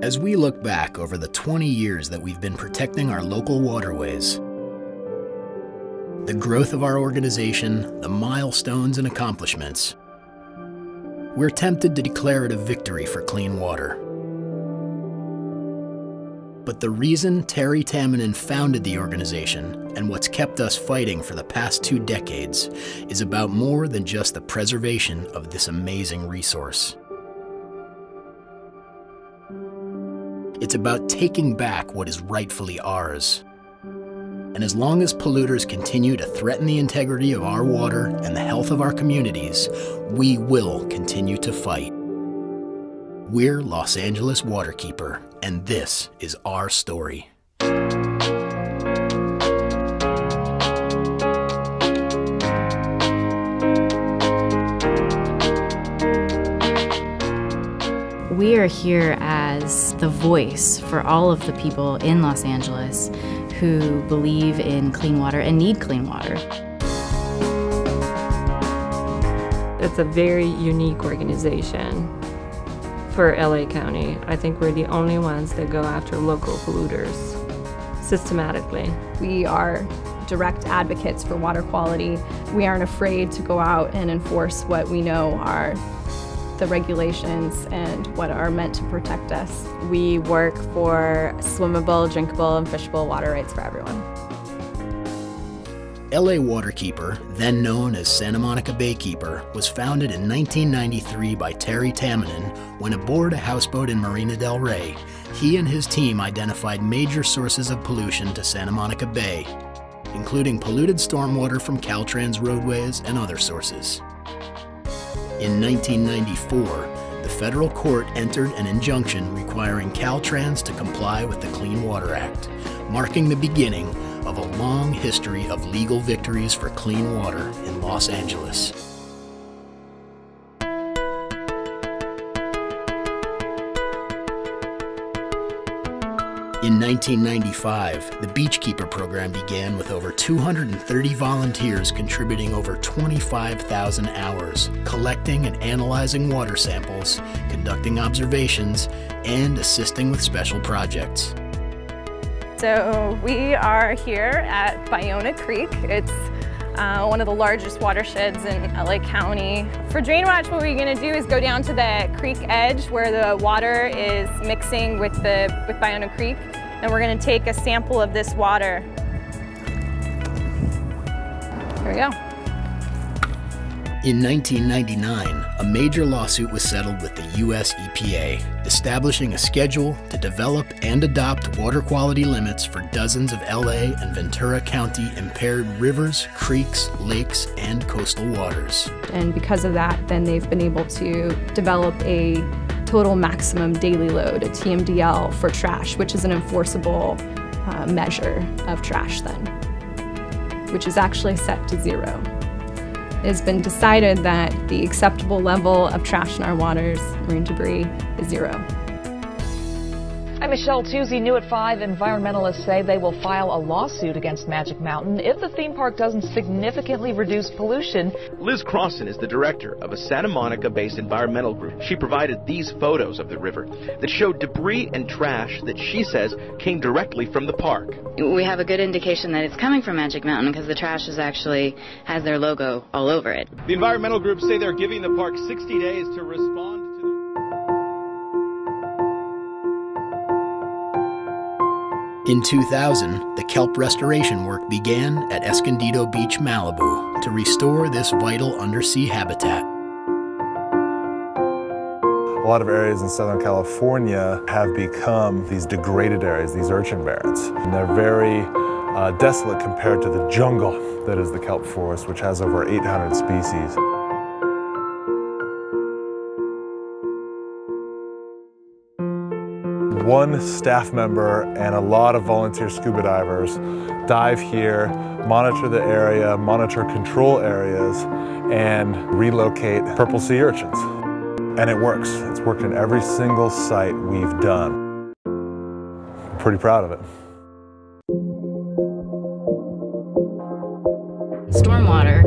As we look back over the 20 years that we've been protecting our local waterways, the growth of our organization, the milestones and accomplishments, we're tempted to declare it a victory for clean water. But the reason Terry Tamminen founded the organization and what's kept us fighting for the past 2 decades is about more than just the preservation of this amazing resource. It's about taking back what is rightfully ours. And as long as polluters continue to threaten the integrity of our water and the health of our communities, we will continue to fight. We're Los Angeles Waterkeeper, and this is our story. We are here as the voice for all of the people in Los Angeles who believe in clean water and need clean water. It's a very unique organization for LA County. I think we're the only ones that go after local polluters systematically. We are direct advocates for water quality. We aren't afraid to go out and enforce what we know are the regulations and what are meant to protect us. We work for swimmable, drinkable, and fishable water rights for everyone. LA Waterkeeper, then known as Santa Monica Baykeeper, was founded in 1993 by Terry Tamminen when aboard a houseboat in Marina del Rey, he and his team identified major sources of pollution to Santa Monica Bay, including polluted stormwater from Caltrans roadways and other sources. In 1994, the federal court entered an injunction requiring Caltrans to comply with the Clean Water Act, marking the beginning of a long history of legal victories for clean water in Los Angeles. In 1995, the Beachkeeper program began with over 230 volunteers contributing over 25,000 hours, collecting and analyzing water samples, conducting observations, and assisting with special projects. So we are here at Ballona Creek. It's one of the largest watersheds in LA County. For Drain Watch, what we're going to do is go down to the creek edge where the water is mixing with Ballona Creek, and we're going to take a sample of this water. Here we go. In 1999, a major lawsuit was settled with the US EPA, establishing a schedule to develop and adopt water quality limits for dozens of LA and Ventura County impaired rivers, creeks, lakes, and coastal waters. And because of that, then they've been able to develop a total maximum daily load, a TMDL, for trash, which is an enforceable measure of trash then, which is actually set to 0. It has been decided that the acceptable level of trash in our waters, marine debris, is 0. I'm Michelle Tuzzi, New at 5. Environmentalists say they will file a lawsuit against Magic Mountain if the theme park doesn't significantly reduce pollution. Liz Crossan is the director of a Santa Monica-based environmental group. She provided these photos of the river that showed debris and trash that she says came directly from the park. We have a good indication that it's coming from Magic Mountain because the trash has their logo all over it. The environmental groups say they're giving the park 60 days to respond to the... In 2000, the kelp restoration work began at Escondido Beach, Malibu, to restore this vital undersea habitat. A lot of areas in Southern California have become these degraded areas, these urchin barrens. And they're very desolate compared to the jungle that is the kelp forest, which has over 800 species. One staff member and a lot of volunteer scuba divers dive here, monitor the area, monitor control areas, and relocate purple sea urchins. And it works. It's worked in every single site we've done. I'm pretty proud of it. Stormwater,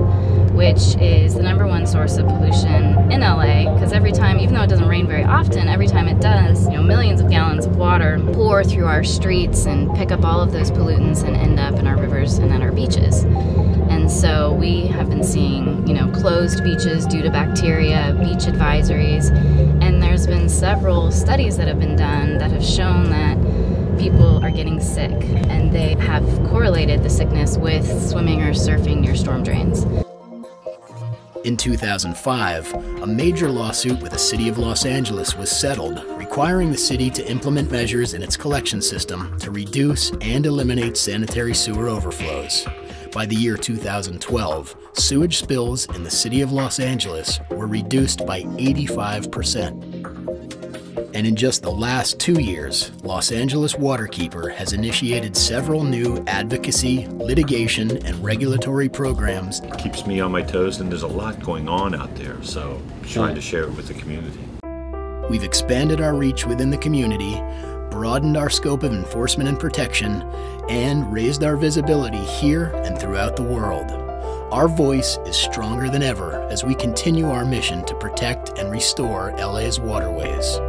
which which is the #1 source of pollution in LA, because every time, even though it doesn't rain very often, every time it does, millions of gallons of water pour through our streets and pick up all of those pollutants and end up in our rivers and at our beaches. And so we have been seeing, closed beaches due to bacteria, beach advisories, and there's been several studies that have been done that have shown that people are getting sick, and they have correlated the sickness with swimming or surfing near storm drains. In 2005, a major lawsuit with the city of Los Angeles was settled, requiring the city to implement measures in its collection system to reduce and eliminate sanitary sewer overflows. By the year 2012, sewage spills in the city of Los Angeles were reduced by 85%. And in just the last 2 years, Los Angeles Waterkeeper has initiated several new advocacy, litigation, and regulatory programs. It keeps me on my toes, and there's a lot going on out there, so I'm trying to share it with the community. We've expanded our reach within the community, broadened our scope of enforcement and protection, and raised our visibility here and throughout the world. Our voice is stronger than ever as we continue our mission to protect and restore LA's waterways.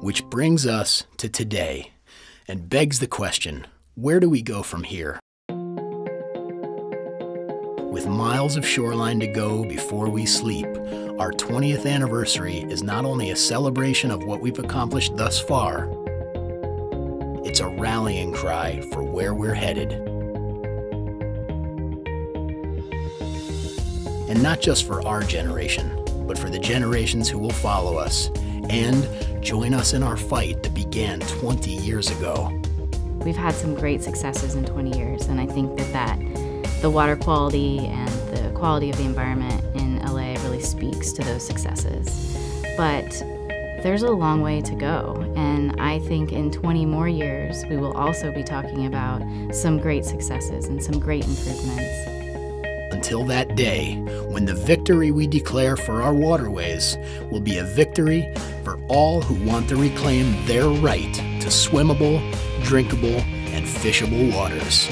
Which brings us to today and begs the question, where do we go from here? With miles of shoreline to go before we sleep, our 20th anniversary is not only a celebration of what we've accomplished thus far, it's a rallying cry for where we're headed. And not just for our generation, but for the generations who will follow us and join us in our fight that began 20 years ago. We've had some great successes in 20 years, and I think that the water quality and the quality of the environment in LA really speaks to those successes. But there's a long way to go, and I think in 20 more years we will also be talking about some great successes and some great improvements. Until that day, when the victory we declare for our waterways will be a victory for all who want to reclaim their right to swimmable, drinkable, and fishable waters.